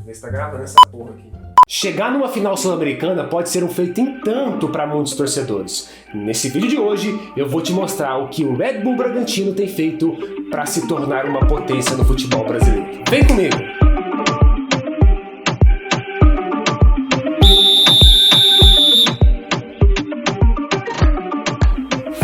Vê se tá gravando essa porra aqui. Chegar numa final sul-americana pode ser um feito em tanto para muitos torcedores. Nesse vídeo de hoje eu vou te mostrar o que o Red Bull Bragantino tem feito para se tornar uma potência no futebol brasileiro. Vem comigo!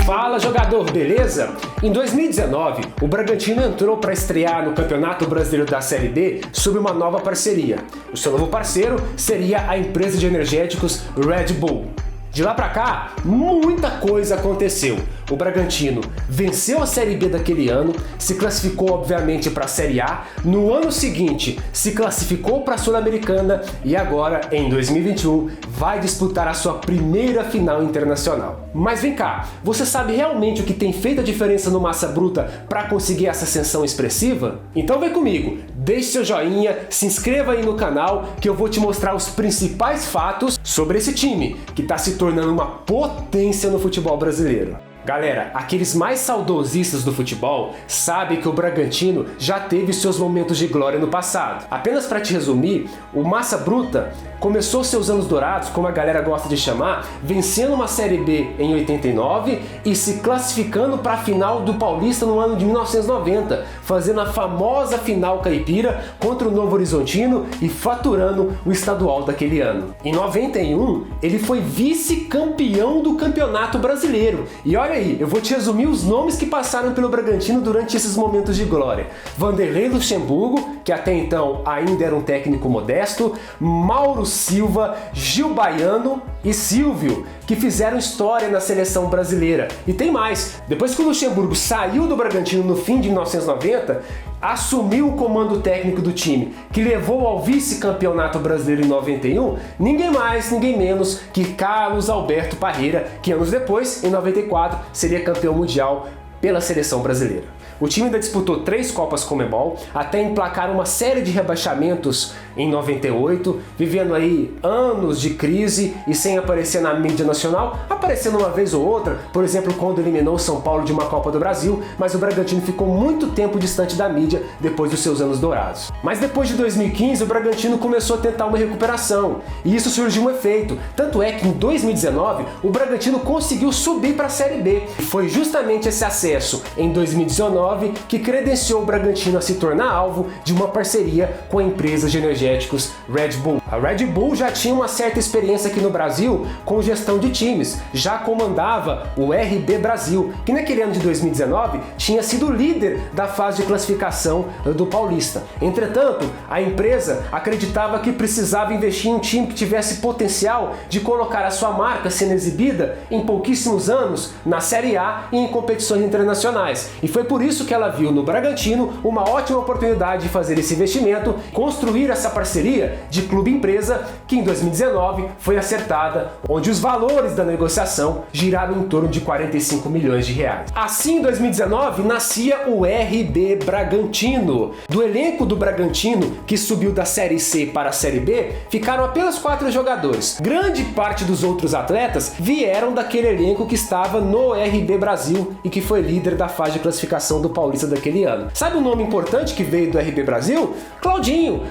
Fala, jogador, beleza? Em 2019, o Bragantino entrou para estrear no Campeonato Brasileiro da Série B sob uma nova parceria. O seu novo parceiro seria a empresa de energéticos Red Bull. De lá pra cá, muita coisa aconteceu. O Bragantino venceu a Série B daquele ano, se classificou obviamente para a Série A, no ano seguinte se classificou para a Sul-Americana e agora, em 2021, vai disputar a sua primeira final internacional. Mas vem cá, você sabe realmente o que tem feito a diferença no Massa Bruta para conseguir essa ascensão expressiva? Então vem comigo, deixe seu joinha, se inscreva aí no canal que eu vou te mostrar os principais fatos sobre esse time que está se tornando uma potência no futebol brasileiro. Galera, aqueles mais saudosistas do futebol sabem que o Bragantino já teve seus momentos de glória no passado. Apenas para te resumir, o Massa Bruta começou seus anos dourados, como a galera gosta de chamar, vencendo uma Série B em 89 e se classificando para a final do Paulista no ano de 1990, fazendo a famosa final caipira contra o Novo Horizontino e faturando o estadual daquele ano. Em 91, ele foi vice-campeão do Campeonato Brasileiro. E olha aí, eu vou te resumir os nomes que passaram pelo Bragantino durante esses momentos de glória. Vanderlei Luxemburgo, que até então ainda era um técnico modesto, Mauro Silva, Gil Baiano e Silvio, que fizeram história na seleção brasileira. E tem mais, depois que o Luxemburgo saiu do Bragantino no fim de 1990, assumiu o comando técnico do time, que levou ao vice-campeonato brasileiro em 91, ninguém mais, ninguém menos que Carlos Alberto Parreira, que anos depois, em 94, seria campeão mundial pela seleção brasileira. O time ainda disputou 3 Copas Conmebol, até emplacar uma série de rebaixamentos em 98, vivendo aí anos de crise e sem aparecer na mídia nacional, aparecendo uma vez ou outra, por exemplo, quando eliminou o São Paulo de uma Copa do Brasil, mas o Bragantino ficou muito tempo distante da mídia depois dos seus anos dourados. Mas depois de 2015, o Bragantino começou a tentar uma recuperação, e isso surgiu um efeito, tanto é que em 2019, o Bragantino conseguiu subir para a Série B. E foi justamente esse acesso em 2019 que credenciou o Bragantino a se tornar alvo de uma parceria com a empresa de energéticos Red Bull. A Red Bull já tinha uma certa experiência aqui no Brasil com gestão de times, já comandava o RB Brasil, que naquele ano de 2019 tinha sido líder da fase de classificação do Paulista. Entretanto, a empresa acreditava que precisava investir em um time que tivesse potencial de colocar a sua marca sendo exibida em pouquíssimos anos na Série A e em competições internacionais. E foi por isso que ela viu no Bragantino uma ótima oportunidade de fazer esse investimento, construir essa parceria de clube-empresa que em 2019 foi acertada, onde os valores da negociação giraram em torno de 45 milhões de reais. Assim, em 2019, nascia o RB Bragantino. Do elenco do Bragantino, que subiu da Série C para a Série B, ficaram apenas 4 jogadores. Grande parte dos outros atletas vieram daquele elenco que estava no RB Brasil e que foi líder da fase de classificação do Paulista daquele ano. Sabe um nome importante que veio do RB Brasil? Claudinho,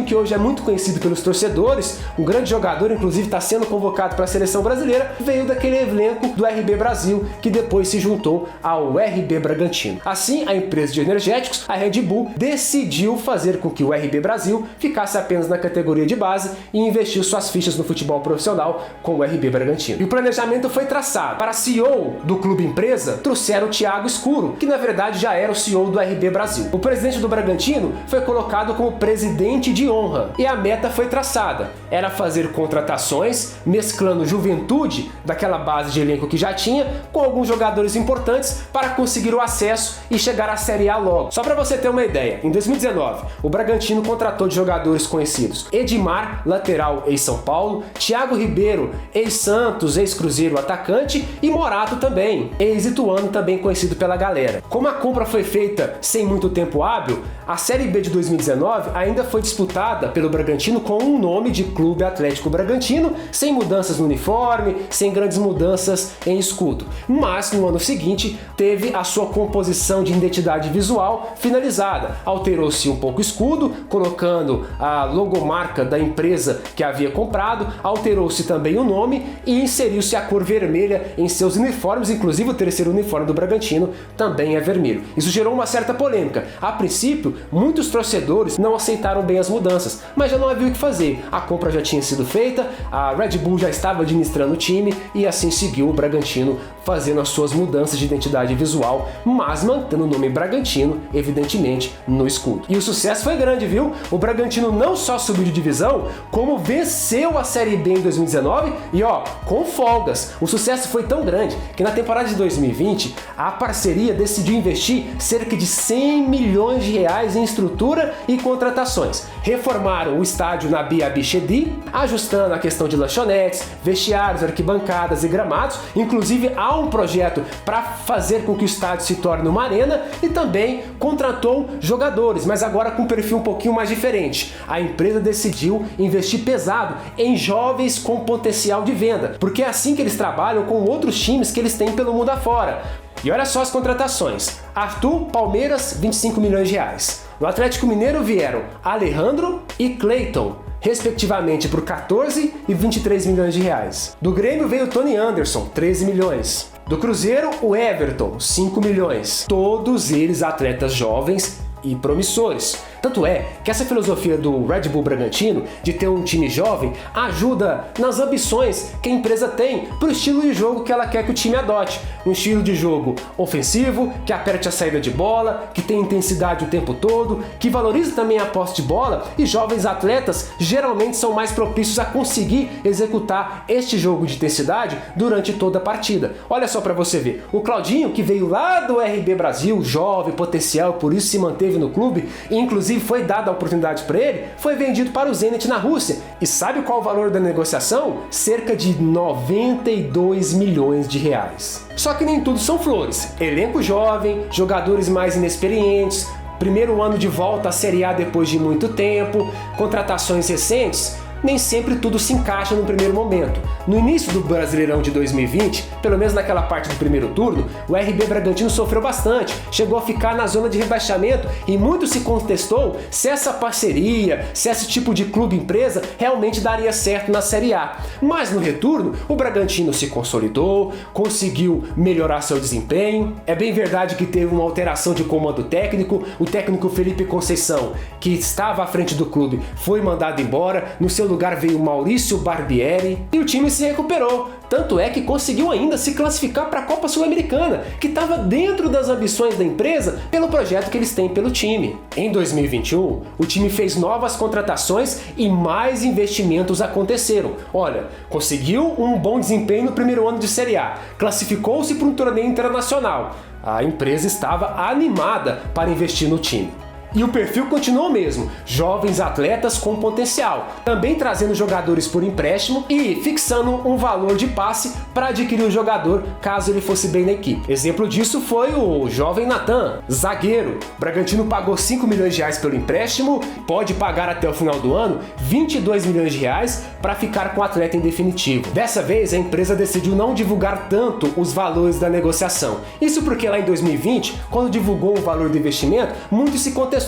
que hoje é muito conhecido pelos torcedores, um grande jogador, inclusive está sendo convocado para a seleção brasileira, veio daquele elenco do RB Brasil, que depois se juntou ao RB Bragantino. Assim, a empresa de energéticos, a Red Bull, decidiu fazer com que o RB Brasil ficasse apenas na categoria de base e investiu suas fichas no futebol profissional com o RB Bragantino. E o planejamento foi traçado. Para CEO do clube empresa, trouxeram o Thiago Escuro, que na verdade já era o CEO do RB Brasil. O presidente do Bragantino foi colocado como presidente de honra e a meta foi traçada. Era fazer contratações, mesclando juventude daquela base de elenco que já tinha com alguns jogadores importantes para conseguir o acesso e chegar à Série A logo. Só para você ter uma ideia, em 2019, o Bragantino contratou de jogadores conhecidos Edmar, lateral ex-São Paulo, Thiago Ribeiro, ex-Santos, ex-Cruzeiro, atacante, e Morato também, ex-Ituano, também conhecido pela galera. Como a compra foi feita sem muito tempo hábil, A Série B de 2019 ainda foi disputada pelo Bragantino com um nome de Clube Atlético Bragantino, sem mudanças no uniforme, sem grandes mudanças em escudo. Mas no ano seguinte teve a sua composição de identidade visual finalizada. Alterou-se um pouco o escudo, colocando a logomarca da empresa que havia comprado, alterou-se também o nome e inseriu-se a cor vermelha em seus uniformes, inclusive o terceiro uniforme do Bragantino também é vermelho. Isso gerou uma certa polêmica. A princípio, muitos torcedores não aceitaram bem as mudanças, mas já não havia o que fazer. A compra já tinha sido feita, a Red Bull já estava administrando o time e assim seguiu o Bragantino fazendo as suas mudanças de identidade visual, mas mantendo o nome Bragantino, evidentemente, no escudo. E o sucesso foi grande, viu? O Bragantino não só subiu de divisão, como venceu a Série B em 2019 e com folgas. O sucesso foi tão grande que na temporada de 2020 a parceria decidiu investir cerca de 100 milhões de reais em estrutura e contratações. Reformaram o estádio Nabi Abichedi, ajustando a questão de lanchonetes, vestiários, arquibancadas e gramados. Inclusive há um projeto para fazer com que o estádio se torne uma arena e também contratou jogadores, mas agora com um perfil um pouquinho mais diferente. A empresa decidiu investir pesado em jovens com potencial de venda, porque é assim que eles trabalham com outros times que eles têm pelo mundo afora. E olha só as contratações. Arthur, Palmeiras, 25 milhões de reais. No Atlético Mineiro vieram Alejandro e Cleiton, respectivamente por 14 e 23 milhões de reais. Do Grêmio veio Tony Anderson, 13 milhões. Do Cruzeiro, o Everton, 5 milhões. Todos eles atletas jovens e promissores. Tanto é que essa filosofia do Red Bull Bragantino de ter um time jovem ajuda nas ambições que a empresa tem para o estilo de jogo que ela quer que o time adote. Um estilo de jogo ofensivo, que aperte a saída de bola, que tem intensidade o tempo todo, que valoriza também a posse de bola, e jovens atletas geralmente são mais propícios a conseguir executar este jogo de intensidade durante toda a partida. Olha só para você ver, o Claudinho, que veio lá do RB Brasil, jovem, potencial, por isso se manteve no clube, e inclusive foi dada a oportunidade para ele, foi vendido para o Zenit na Rússia. E sabe qual o valor da negociação? Cerca de 92 milhões de reais. Só que nem tudo são flores. Elenco jovem, jogadores mais inexperientes, primeiro ano de volta à Série A depois de muito tempo, contratações recentes, nem sempre tudo se encaixa no primeiro momento. No início do Brasileirão de 2020, pelo menos naquela parte do primeiro turno, o RB Bragantino sofreu bastante, chegou a ficar na zona de rebaixamento e muito se contestou se essa parceria, se esse tipo de clube-empresa realmente daria certo na Série A. Mas no retorno, o Bragantino se consolidou, conseguiu melhorar seu desempenho. É bem verdade que teve uma alteração de comando técnico, o técnico Felipe Conceição, que estava à frente do clube, foi mandado embora, no seu lugar veio Maurício Barbieri e o time se recuperou. Tanto é que conseguiu ainda se classificar para a Copa Sul-Americana, que estava dentro das ambições da empresa pelo projeto que eles têm pelo time. Em 2021, o time fez novas contratações e mais investimentos aconteceram. Olha, conseguiu um bom desempenho no primeiro ano de Série A, classificou-se para um torneio internacional. A empresa estava animada para investir no time. E o perfil continuou o mesmo, jovens atletas com potencial, também trazendo jogadores por empréstimo e fixando um valor de passe para adquirir o jogador caso ele fosse bem na equipe. Exemplo disso foi o jovem Natan, zagueiro. O Bragantino pagou 5 milhões de reais pelo empréstimo, pode pagar até o final do ano 22 milhões de reais para ficar com o atleta em definitivo. Dessa vez a empresa decidiu não divulgar tanto os valores da negociação. Isso porque lá em 2020, quando divulgou o valor do investimento, muito se contestou.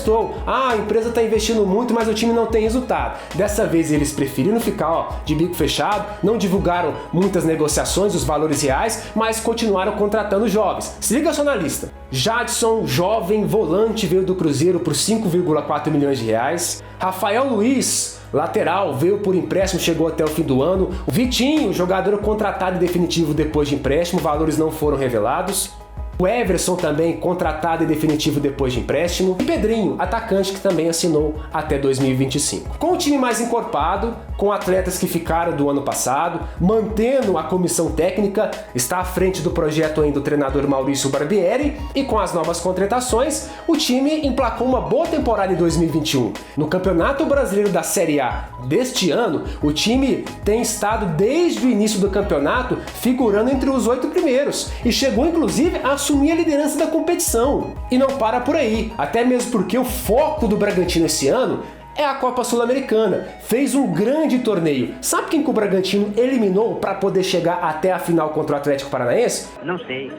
A empresa está investindo muito, mas o time não tem resultado. Dessa vez eles preferiram ficar de bico fechado, não divulgaram muitas negociações, os valores reais, mas continuaram contratando jovens. Se liga só na lista. Jadson, jovem volante, veio do Cruzeiro por 5,4 milhões de reais. Rafael Luiz, lateral, veio por empréstimo, chegou até o fim do ano. O Vitinho, jogador contratado em definitivo depois de empréstimo, valores não foram revelados. O Everson também contratado em definitivo depois de empréstimo. E Pedrinho, atacante, que também assinou até 2025. Com o time mais encorpado, com atletas que ficaram do ano passado, mantendo a comissão técnica, está à frente do projeto ainda o treinador Maurício Barbieri, e com as novas contratações, o time emplacou uma boa temporada em 2021. No Campeonato Brasileiro da Série A deste ano, o time tem estado desde o início do campeonato figurando entre os 8 primeiros e chegou inclusive a assumir a liderança da competição. E não para por aí, até mesmo porque o foco do Bragantino esse ano é a Copa Sul-Americana. Fez um grande torneio. Sabe quem que o Bragantino eliminou para poder chegar até a final contra o Atlético Paranaense? Não sei.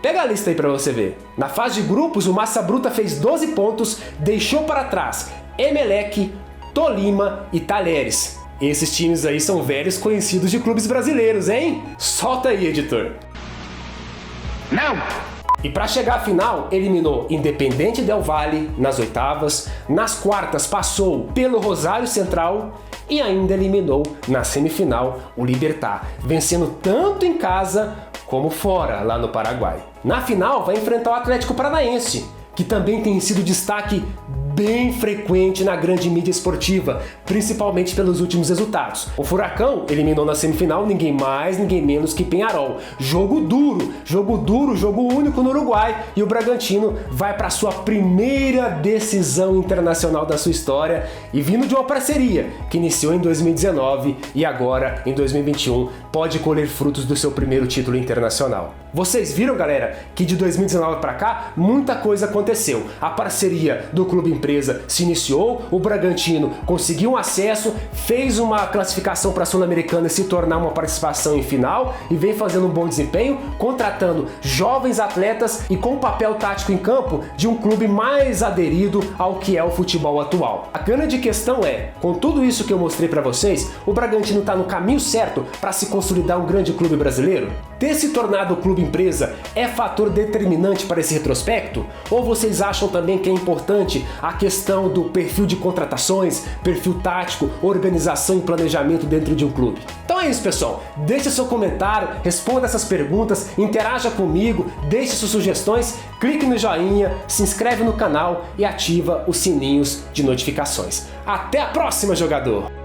Pega a lista aí para você ver. Na fase de grupos, o Massa Bruta fez 12 pontos, deixou para trás Emelec, Tolima e Talheres. Esses times aí são velhos conhecidos de clubes brasileiros, hein? Solta aí, editor. Não! E para chegar à final, eliminou Independente Del Valle nas oitavas, nas quartas passou pelo Rosário Central e ainda eliminou na semifinal o Libertad, vencendo tanto em casa como fora, lá no Paraguai. Na final vai enfrentar o Atlético Paranaense, que também tem sido destaque bem frequente na grande mídia esportiva, principalmente pelos últimos resultados. O Furacão eliminou na semifinal ninguém mais, ninguém menos que Peñarol. Jogo duro, jogo único no Uruguai, e o Bragantino vai para sua primeira decisão internacional da sua história e vindo de uma parceria que iniciou em 2019 e agora em 2021 pode colher frutos do seu primeiro título internacional. Vocês viram, galera, que de 2019 para cá muita coisa aconteceu. A parceria do Clube Empresa se iniciou, o Bragantino conseguiu um acesso, fez uma classificação para a Sul-Americana e se tornar uma participação em final e vem fazendo um bom desempenho, contratando jovens atletas e com um papel tático em campo de um clube mais aderido ao que é o futebol atual. A grande questão é, com tudo isso que eu mostrei para vocês, o Bragantino está no caminho certo para se consolidar um grande clube brasileiro? Ter se tornado o Clube Empresa é fator determinante para esse retrospecto? Ou vocês acham também que é importante a questão do perfil de contratações, perfil tático, organização e planejamento dentro de um clube? Então é isso, pessoal. Deixe seu comentário, responda essas perguntas, interaja comigo, deixe suas sugestões, clique no joinha, se inscreve no canal e ativa os sininhos de notificações. Até a próxima, jogador!